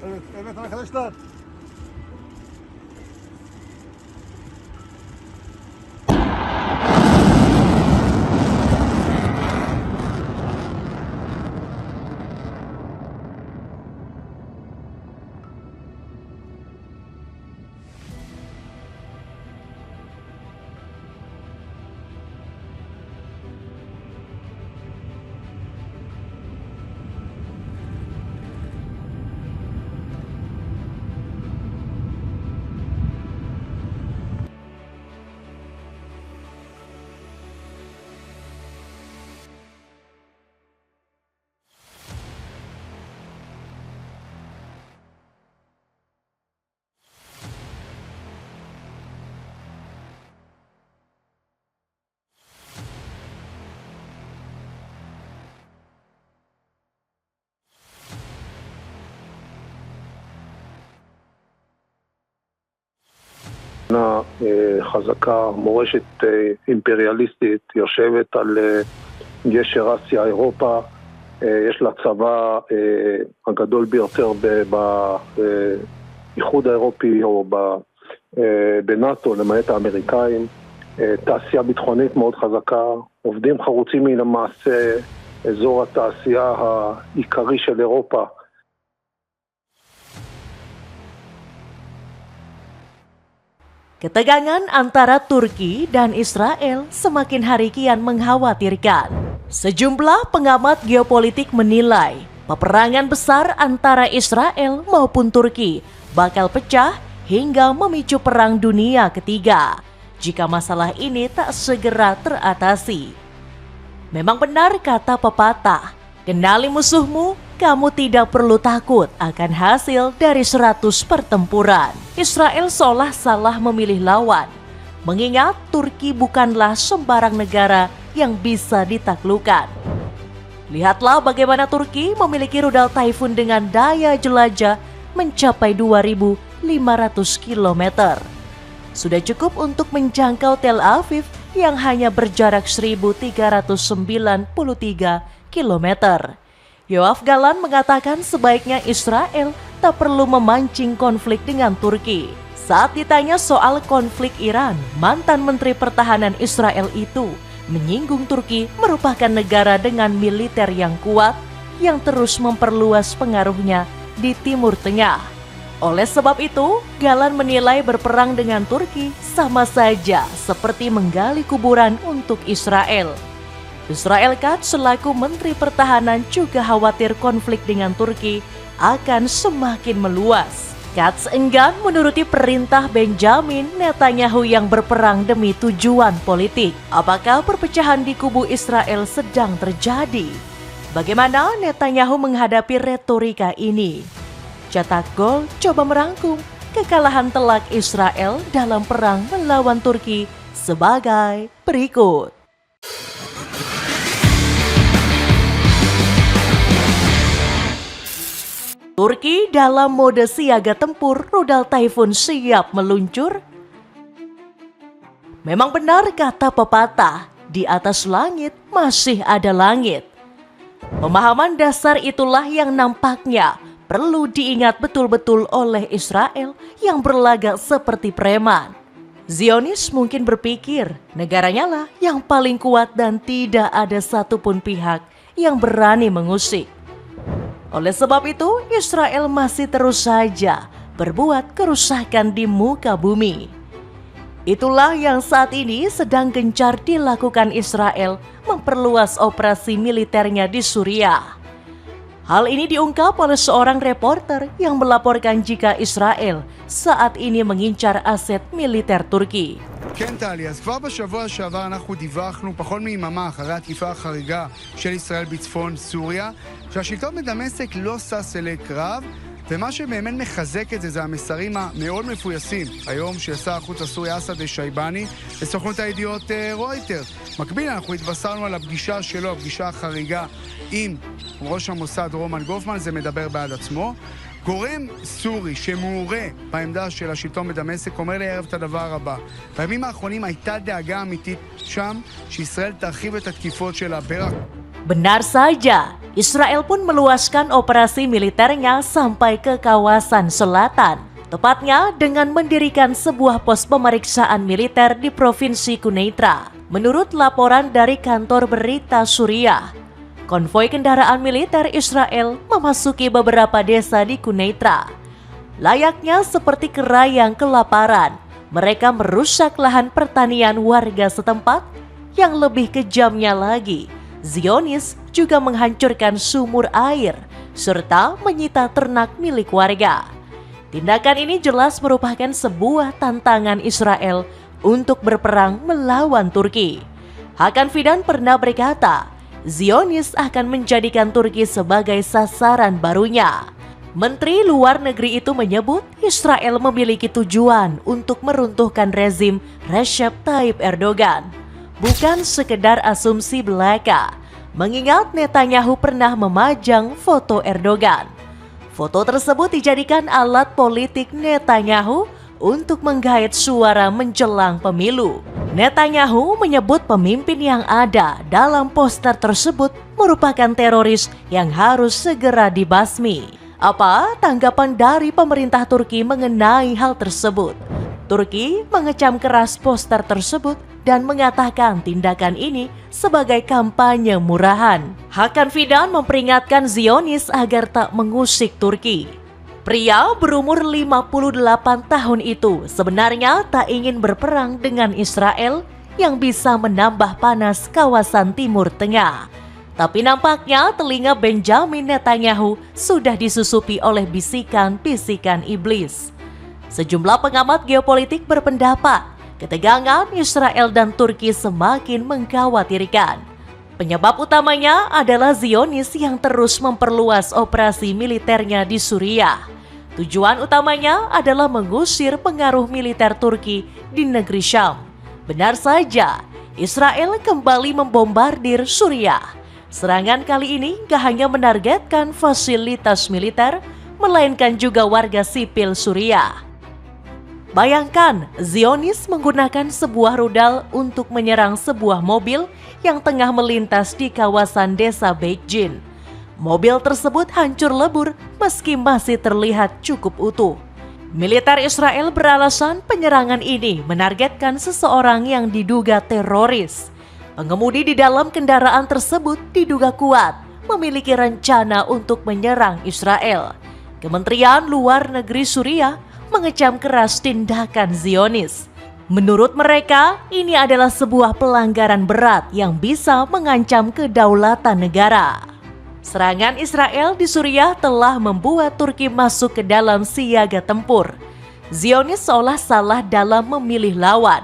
Evet, evet arkadaşlar. חזקה, מורשת אימפריאליסטית, יושבת על גשר אסיה אירופה, יש לה צבא הגדול ביותר באיחוד האירופי או בנאטו, למעט האמריקאים, תעשייה ביטחונית מאוד חזקה, עובדים חרוצים מן המעשה, אזור התעשייה העיקרי של אירופה. Ketegangan antara Turki dan Israel semakin hari kian mengkhawatirkan. Sejumlah pengamat geopolitik menilai peperangan besar antara Israel maupun Turki bakal pecah hingga memicu perang dunia ketiga jika masalah ini tak segera teratasi. Memang benar kata pepatah, kenali musuhmu, kamu tidak perlu takut akan hasil dari 100 pertempuran. Israel seolah salah memilih lawan, mengingat Turki bukanlah sembarang negara yang bisa ditaklukkan. Lihatlah bagaimana Turki memiliki rudal Typhoon dengan daya jelajah mencapai 2.500 km. Sudah cukup untuk menjangkau Tel Aviv yang hanya berjarak 1.393 km. Yoav Galan mengatakan sebaiknya Israel tak perlu memancing konflik dengan Turki. Saat ditanya soal konflik Iran, mantan Menteri Pertahanan Israel itu menyinggung Turki merupakan negara dengan militer yang kuat yang terus memperluas pengaruhnya di Timur Tengah. Oleh sebab itu, Galan menilai berperang dengan Turki sama saja seperti menggali kuburan untuk Israel. Israel Katz selaku Menteri Pertahanan juga khawatir konflik dengan Turki akan semakin meluas. Katz enggan menuruti perintah Benjamin Netanyahu yang berperang demi tujuan politik. Apakah perpecahan di kubu Israel sedang terjadi? Bagaimana Netanyahu menghadapi retorika ini? Cetak Gol coba merangkum kekalahan telak Israel dalam perang melawan Turki sebagai berikut. Turki dalam mode siaga tempur, rudal Typhoon siap meluncur. Memang benar kata pepatah, di atas langit masih ada langit. Pemahaman dasar itulah yang nampaknya perlu diingat betul-betul oleh Israel yang berlagak seperti preman. Zionis mungkin berpikir negaranya lah yang paling kuat dan tidak ada satupun pihak yang berani mengusik. Oleh sebab itu, Israel masih terus saja berbuat kerusakan di muka bumi. Itulah yang saat ini sedang gencar dilakukan Israel memperluas operasi militernya di Suriah. Hal ini diungkap oleh seorang reporter yang melaporkan jika Israel saat ini mengincar aset militer Turki. כן טלי, אז כבר בשבוע שעבר אנחנו דיווחנו פחות מיממה אחרי התקיפה החריגה של ישראל בצפון סוריה, שהשלטון בדמשק לא שש אלי קרב, ומה שבאמת מחזק את זה המסרים המאוד מפויסים היום של שר החוץ הסורי אסד שייבני לסוכנות הידיעות רויטר. מקביל אנחנו התבשרנו על הפגישה שלו, הפגישה החריגה עם ראש המוסד רומן גופמן, זה מדבר בעד עצמו. גורם סורי שמעורה בעמדה של השלטון בדמשק אומר לערב את הדבר הבא: בימים האחרונים הייתה דאגה אמיתית שם שישראל תרחיב את התקיפות שלה ברק. Benar saja, Israel pun meluaskan operasi militernya sampai ke kawasan selatan, tepatnya dengan mendirikan sebuah pos pemeriksaan militer di Provinsi Quneitra. Menurut laporan dari kantor berita Suriah, konvoi kendaraan militer Israel memasuki beberapa desa di Quneitra. Layaknya seperti kera yang kelaparan, mereka merusak lahan pertanian warga setempat. Yang lebih kejamnya lagi, Zionis juga menghancurkan sumur air serta menyita ternak milik warga. Tindakan ini jelas merupakan sebuah tantangan Israel untuk berperang melawan Turki. Hakan Fidan pernah berkata, Zionis akan menjadikan Turki sebagai sasaran barunya. Menteri Luar Negeri itu menyebut Israel memiliki tujuan untuk meruntuhkan rezim Recep Tayyip Erdogan. Bukan sekedar asumsi belaka, mengingat Netanyahu pernah memajang foto Erdogan. Foto tersebut dijadikan alat politik Netanyahu untuk menggait suara menjelang pemilu. Netanyahu menyebut pemimpin yang ada dalam poster tersebut merupakan teroris yang harus segera dibasmi. Apa tanggapan dari pemerintah Turki mengenai hal tersebut? Turki mengecam keras poster tersebut dan mengatakan tindakan ini sebagai kampanye murahan. Hakan Fidan memperingatkan Zionis agar tak mengusik Turki. Pria berumur 58 tahun itu sebenarnya tak ingin berperang dengan Israel yang bisa menambah panas kawasan Timur Tengah. Tapi nampaknya telinga Benjamin Netanyahu sudah disusupi oleh bisikan-bisikan iblis. Sejumlah pengamat geopolitik berpendapat ketegangan Israel dan Turki semakin mengkhawatirkan. Penyebab utamanya adalah Zionis yang terus memperluas operasi militernya di Suriah. Tujuan utamanya adalah mengusir pengaruh militer Turki di negeri Syam. Benar saja, Israel kembali membombardir Suriah. Serangan kali ini gak hanya menargetkan fasilitas militer, melainkan juga warga sipil Suriah. Bayangkan, Zionis menggunakan sebuah rudal untuk menyerang sebuah mobil yang tengah melintas di kawasan desa Beijing. Mobil tersebut hancur lebur meski masih terlihat cukup utuh. Militer Israel beralasan penyerangan ini menargetkan seseorang yang diduga teroris. Pengemudi di dalam kendaraan tersebut diduga kuat memiliki rencana untuk menyerang Israel. Kementerian Luar Negeri Suriah mengecam keras tindakan Zionis. Menurut mereka, ini adalah sebuah pelanggaran berat yang bisa mengancam kedaulatan negara. Serangan Israel di Suriah telah membuat Turki masuk ke dalam siaga tempur. Zionis seolah salah dalam memilih lawan.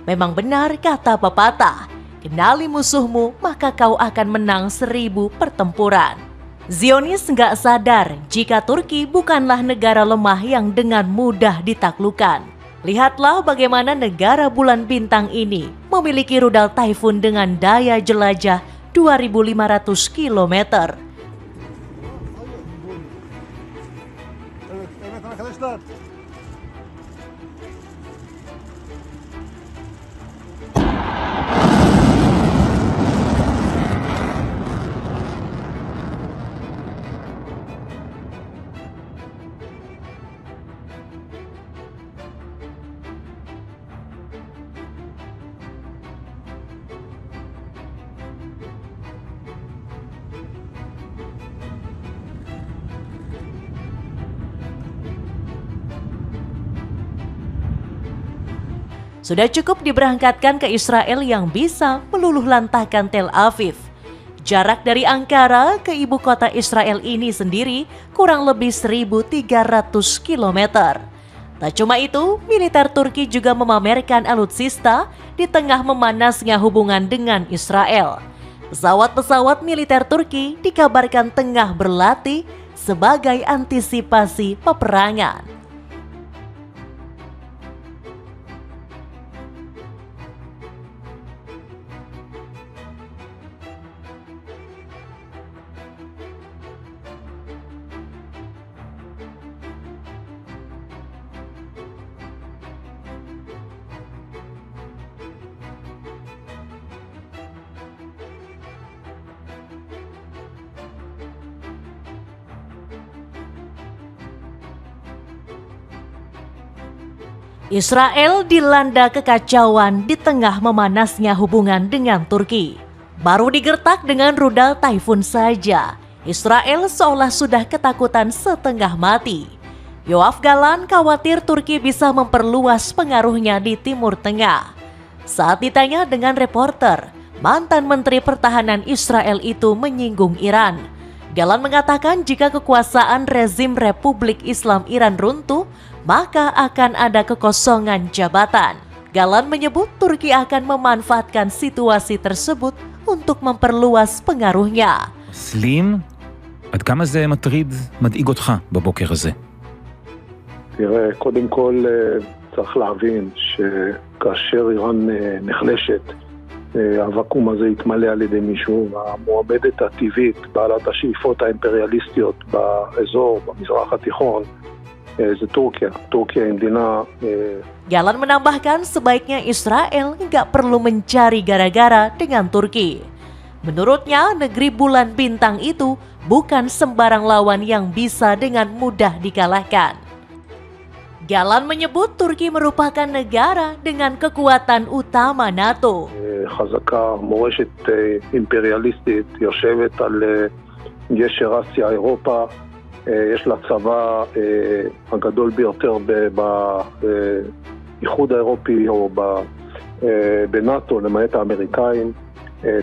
Memang benar kata pepatah, kenali musuhmu maka kau akan menang 1000 pertempuran. Zionis nggak sadar jika Turki bukanlah negara lemah yang dengan mudah ditaklukkan. Lihatlah bagaimana negara bulan bintang ini memiliki rudal Typhoon dengan daya jelajah 2.500 km. Sudah cukup diberangkatkan ke Israel yang bisa meluluh lantahkan Tel Aviv. Jarak dari Ankara ke ibu kota Israel ini sendiri kurang lebih 1.300 km. Tak cuma itu, militer Turki juga memamerkan alutsista di tengah memanasnya hubungan dengan Israel. Pesawat-pesawat militer Turki dikabarkan tengah berlatih sebagai antisipasi peperangan. Israel dilanda kekacauan di tengah memanasnya hubungan dengan Turki. Baru digertak dengan rudal Typhoon saja, Israel seolah sudah ketakutan setengah mati. Yoav Galan khawatir Turki bisa memperluas pengaruhnya di Timur Tengah. Saat ditanya dengan reporter, mantan Menteri Pertahanan Israel itu menyinggung Iran. Galan mengatakan jika kekuasaan rezim Republik Islam Iran runtuh, maka akan ada kekosongan jabatan. Galan menyebut Turki akan memanfaatkan situasi tersebut untuk memperluas pengaruhnya. סלים, עד כמה זה מדאיג אותך בבוקר הזה? תראה, קודם כל צריך להבין שכאשר איראן נחלשת, הוואקום הזה יתמלא על ידי מישהו, והמועמדת הטבעית, בעלת השאיפות האימפריאליסטיות באזור, במזרח התיכון, זה טורקיה. טורקיה היא מדינה... Galan menambahkan sebaiknya Israel nggak perlu mencari gara-gara dengan Turki. Menurutnya, negeri bulan bintang itu bukan sembarang lawan yang bisa dengan mudah dikalahkan. Galan menyebut Turki merupakan negara dengan kekuatan utama NATO. חזקה, מורשת אימפריאליסטית, יושבת על גשר אסיה, אירופה, יש לה צבא הגדול ביותר באיחוד האירופי או בנאטו, למעט האמריקאים,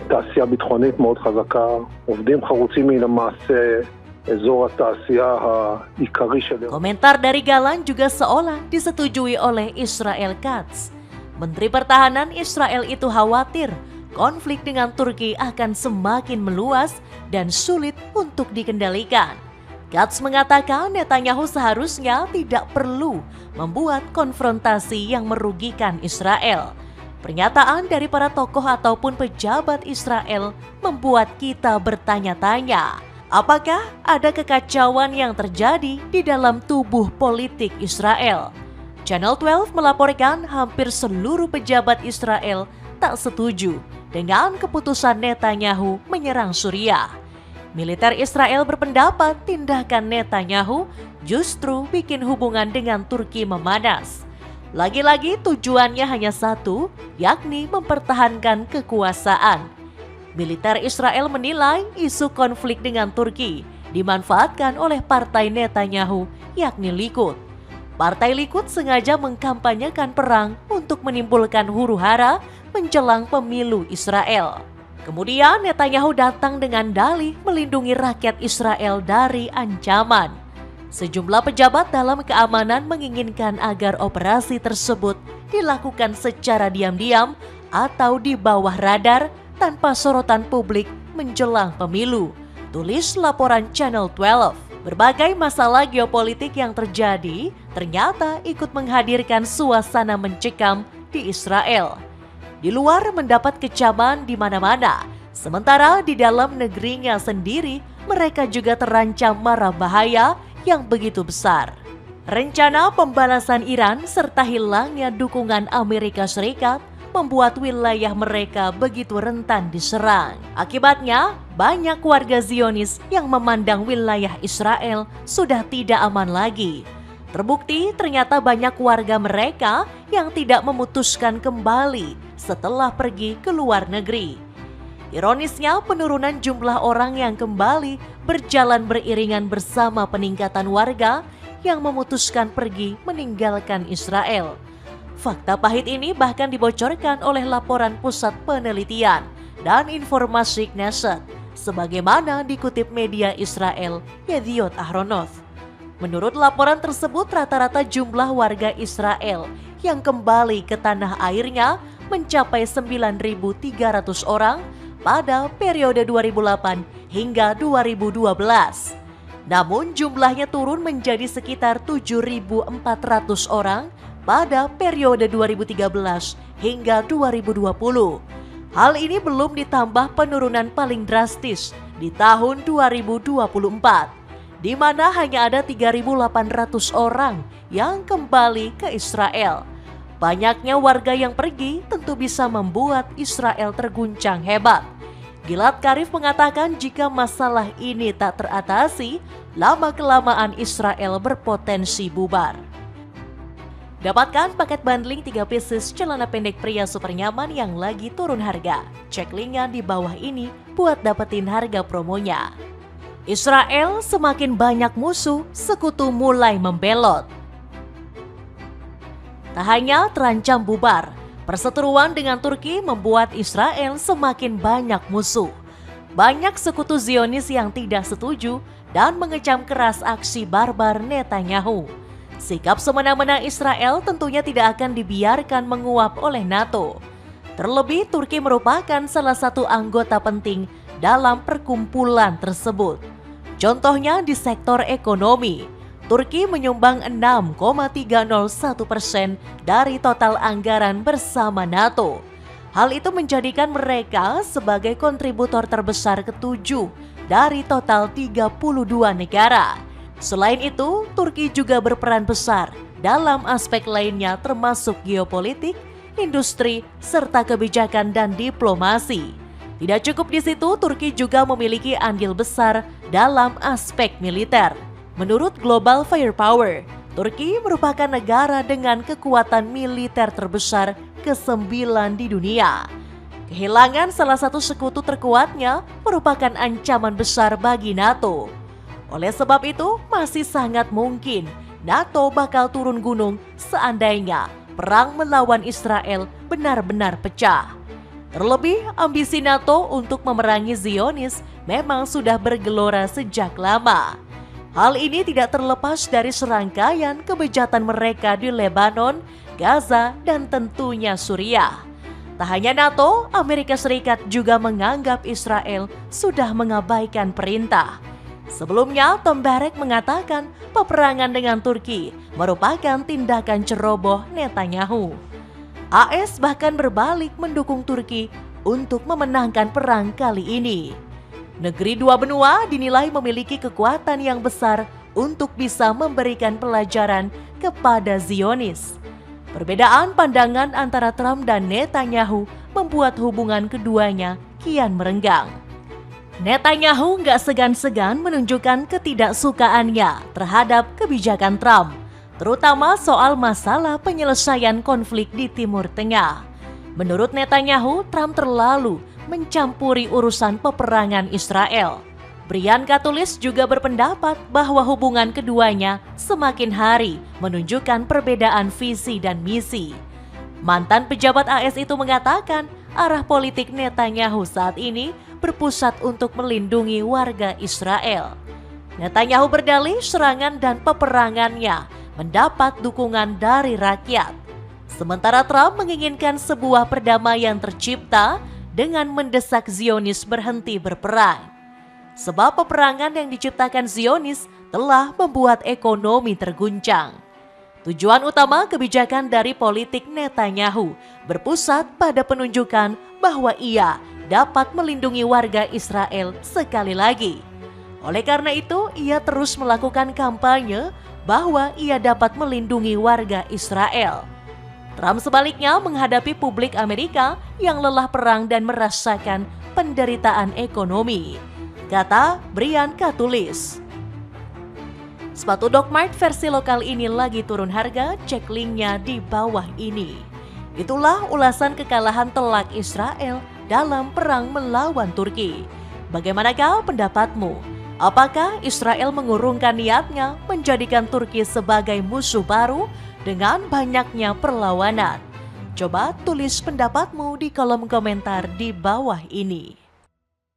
תעשייה ביטחונית מאוד חזקה, עובדים חרוצים מן המעשה, אזור התעשייה העיקרי של... Komentar dari Galan juga seolah disetujui oleh Israel Katz. Menteri Pertahanan Israel itu khawatir konflik dengan Turki akan semakin meluas dan sulit untuk dikendalikan. Katz mengatakan Netanyahu seharusnya tidak perlu membuat konfrontasi yang merugikan Israel. Pernyataan dari para tokoh ataupun pejabat Israel membuat kita bertanya-tanya, apakah ada kekacauan yang terjadi di dalam tubuh politik Israel? Channel 12 melaporkan hampir seluruh pejabat Israel tak setuju dengan keputusan Netanyahu menyerang Suriah. Militer Israel berpendapat tindakan Netanyahu justru bikin hubungan dengan Turki memanas. Lagi-lagi tujuannya hanya satu, yakni mempertahankan kekuasaan. Militer Israel menilai isu konflik dengan Turki dimanfaatkan oleh partai Netanyahu, yakni Likud. Partai Likud sengaja mengkampanyekan perang untuk menimbulkan huru-hara menjelang pemilu Israel. Kemudian Netanyahu datang dengan dalih melindungi rakyat Israel dari ancaman. Sejumlah pejabat dalam keamanan menginginkan agar operasi tersebut dilakukan secara diam-diam atau di bawah radar tanpa sorotan publik menjelang pemilu, tulis laporan Channel 12. Berbagai masalah geopolitik yang terjadi ternyata ikut menghadirkan suasana mencekam di Israel. Di luar mendapat kecaman di mana-mana, sementara di dalam negerinya sendiri mereka juga terancam mara bahaya yang begitu besar. Rencana pembalasan Iran serta hilangnya dukungan Amerika Serikat membuat wilayah mereka begitu rentan diserang. Akibatnya, banyak warga Zionis yang memandang wilayah Israel sudah tidak aman lagi. Terbukti ternyata banyak warga mereka yang tidak memutuskan kembali setelah pergi ke luar negeri. Ironisnya, penurunan jumlah orang yang kembali berjalan beriringan bersama peningkatan warga yang memutuskan pergi meninggalkan Israel. Fakta pahit ini bahkan dibocorkan oleh laporan Pusat Penelitian dan Informasi Knesset, sebagaimana dikutip media Israel Yediot Ahronoth. Menurut laporan tersebut, rata-rata jumlah warga Israel yang kembali ke tanah airnya mencapai 9.300 orang pada periode 2008 hingga 2012. Namun jumlahnya turun menjadi sekitar 7.400 orang pada periode 2013 hingga 2020. Hal ini belum ditambah penurunan paling drastis di tahun 2024. Di mana hanya ada 3.800 orang yang kembali ke Israel. Banyaknya warga yang pergi tentu bisa membuat Israel terguncang hebat. Gilad Karif mengatakan jika masalah ini tak teratasi, lama-kelamaan Israel berpotensi bubar. Dapatkan paket bundling 3 pieces celana pendek pria super nyaman yang lagi turun harga. Cek linknya di bawah ini buat dapetin harga promonya. Israel semakin banyak musuh, sekutu mulai membelot. Tak hanya terancam bubar, perseteruan dengan Turki membuat Israel semakin banyak musuh. Banyak sekutu Zionis yang tidak setuju dan mengecam keras aksi barbar Netanyahu. Sikap semena-mena Israel tentunya tidak akan dibiarkan menguap oleh NATO. Terlebih Turki merupakan salah satu anggota penting dalam perkumpulan tersebut. Contohnya di sektor ekonomi, Turki menyumbang 6,301% dari total anggaran bersama NATO. Hal itu menjadikan mereka sebagai kontributor terbesar ke-7 dari total 32 negara. Selain itu, Turki juga berperan besar dalam aspek lainnya termasuk geopolitik, industri, serta kebijakan dan diplomasi. Tidak cukup di situ, Turki juga memiliki andil besar dalam aspek militer. Menurut Global Firepower, Turki merupakan negara dengan kekuatan militer terbesar ke-9 di dunia. Kehilangan salah satu sekutu terkuatnya merupakan ancaman besar bagi NATO. Oleh sebab itu, masih sangat mungkin NATO bakal turun gunung seandainya perang melawan Israel benar-benar pecah. Terlebih, ambisi NATO untuk memerangi Zionis memang sudah bergelora sejak lama. Hal ini tidak terlepas dari serangkaian kebejatan mereka di Lebanon, Gaza, dan tentunya Suriah. Tak hanya NATO, Amerika Serikat juga menganggap Israel sudah mengabaikan perintah. Sebelumnya, Tom Barrack mengatakan peperangan dengan Turki merupakan tindakan ceroboh Netanyahu. AS bahkan berbalik mendukung Turki untuk memenangkan perang kali ini. Negeri dua benua dinilai memiliki kekuatan yang besar untuk bisa memberikan pelajaran kepada Zionis. Perbedaan pandangan antara Trump dan Netanyahu membuat hubungan keduanya kian merenggang. Netanyahu nggak segan-segan menunjukkan ketidaksukaannya terhadap kebijakan Trump, terutama soal masalah penyelesaian konflik di Timur Tengah. Menurut Netanyahu, Trump terlalu mencampuri urusan peperangan Israel. Brian Katulis juga berpendapat bahwa hubungan keduanya semakin hari menunjukkan perbedaan visi dan misi. Mantan pejabat AS itu mengatakan arah politik Netanyahu saat ini berpusat untuk melindungi warga Israel. Netanyahu berdalih serangan dan peperangannya mendapat dukungan dari rakyat. Sementara Trump menginginkan sebuah perdamaian tercipta dengan mendesak Zionis berhenti berperang. Sebab peperangan yang diciptakan Zionis telah membuat ekonomi terguncang. Tujuan utama kebijakan dari politik Netanyahu berpusat pada penunjukan bahwa ia dapat melindungi warga Israel sekali lagi. Oleh karena itu, ia terus melakukan kampanye bahwa ia dapat melindungi warga Israel. Trump sebaliknya menghadapi publik Amerika yang lelah perang dan merasakan penderitaan ekonomi, kata Brian Katulis. Sepatu Doc Mart versi lokal ini lagi turun harga, cek linknya di bawah ini. Itulah ulasan kekalahan telak Israel dalam perang melawan Turki. Bagaimanakah pendapatmu? Apakah Israel mengurungkan niatnya menjadikan Turki sebagai musuh baru dengan banyaknya perlawanan? Coba tulis pendapatmu di kolom komentar di bawah ini.